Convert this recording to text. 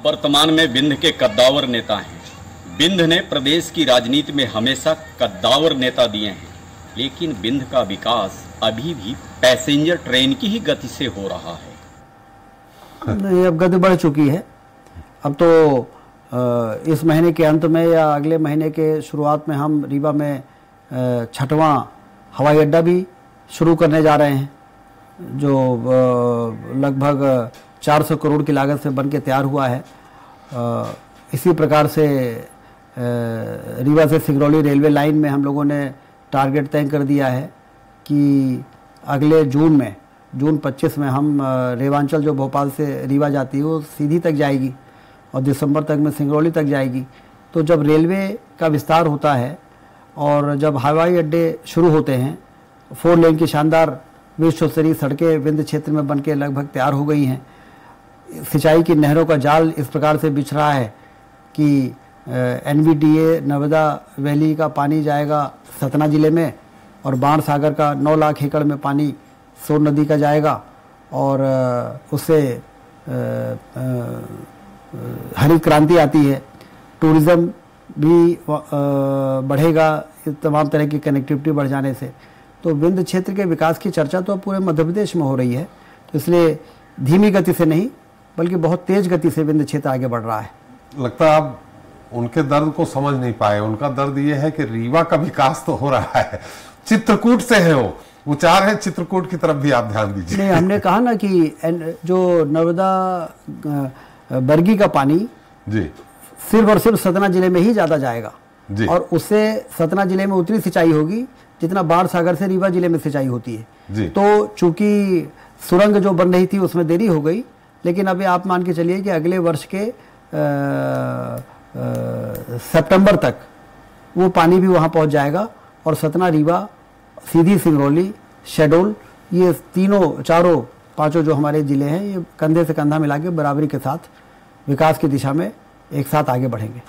वर्तमान में विंध्य के कद्दावर नेता हैं। विंध्य ने प्रदेश की राजनीति में हमेशा कद्दावर नेता दिए हैं, लेकिन विंध्य का विकास अभी भी पैसेंजर ट्रेन की ही गति से हो रहा है। नहीं, अब गति बढ़ चुकी है। अब तो इस महीने के अंत में या अगले महीने के शुरुआत में हम रीवा में 6वां हवाई अड्डा भी शुरू करने जा रहे हैं, जो लगभग 400 करोड़ की लागत से बन के तैयार हुआ है। इसी प्रकार से रीवा से सिंगरौली रेलवे लाइन में हम लोगों ने टारगेट तय कर दिया है कि अगले जून 25 में हम रेवांचल जो भोपाल से रीवा जाती है वो सीधी तक जाएगी और दिसंबर तक में सिंगरौली तक जाएगी। तो जब रेलवे का विस्तार होता है और जब हवाई अड्डे शुरू होते हैं, 4 लेन की शानदार विश्व स्तरीय सड़कें विंध्य क्षेत्र में बनके लगभग तैयार हो गई हैं। सिंचाई की नहरों का जाल इस प्रकार से बिछ रहा है कि NVDA नर्मदा वैली का पानी जाएगा सतना जिले में और बाण सागर का 9 लाख एकड़ में पानी सोन नदी का जाएगा और उससे हरित क्रांति आती है। टूरिज़्म भी बढ़ेगा तमाम तरह की कनेक्टिविटी बढ़ जाने से। तो विंध्य क्षेत्र के विकास की चर्चा तो पूरे मध्य प्रदेश में हो रही है। तो इसलिए धीमी गति से नहीं बल्कि बहुत तेज गति से विंध्य क्षेत्र आगे बढ़ रहा है। लगता है आप उनके दर्द को समझ नहीं पाए। उनका दर्द ये है कि रीवा का विकास तो हो रहा है, चित्रकूट से है वो चाह रहे हैं चित्रकूट की तरफ भी आप ध्यान दीजिए। नहीं, हमने कहा ना कि जो नर्मदा बरगी का पानी जी सिर्फ और सिर्फ सतना जिले में ही ज्यादा जाएगा जी। और उससे सतना जिले में उतनी सिंचाई होगी जितना बाण सागर से रीवा जिले में सिंचाई होती है जी। तो चूंकि सुरंग जो बन रही थी उसमें देरी हो गई, लेकिन अभी आप मान के चलिए कि अगले वर्ष के सितंबर तक वो पानी भी वहाँ पहुँच जाएगा और सतना, रीवा, सीधी, सिंगरौली, शहडोल, ये चारों पांचों जो हमारे जिले हैं ये कंधे से कंधा मिला के बराबरी के साथ विकास की दिशा में एक साथ आगे बढ़ेंगे।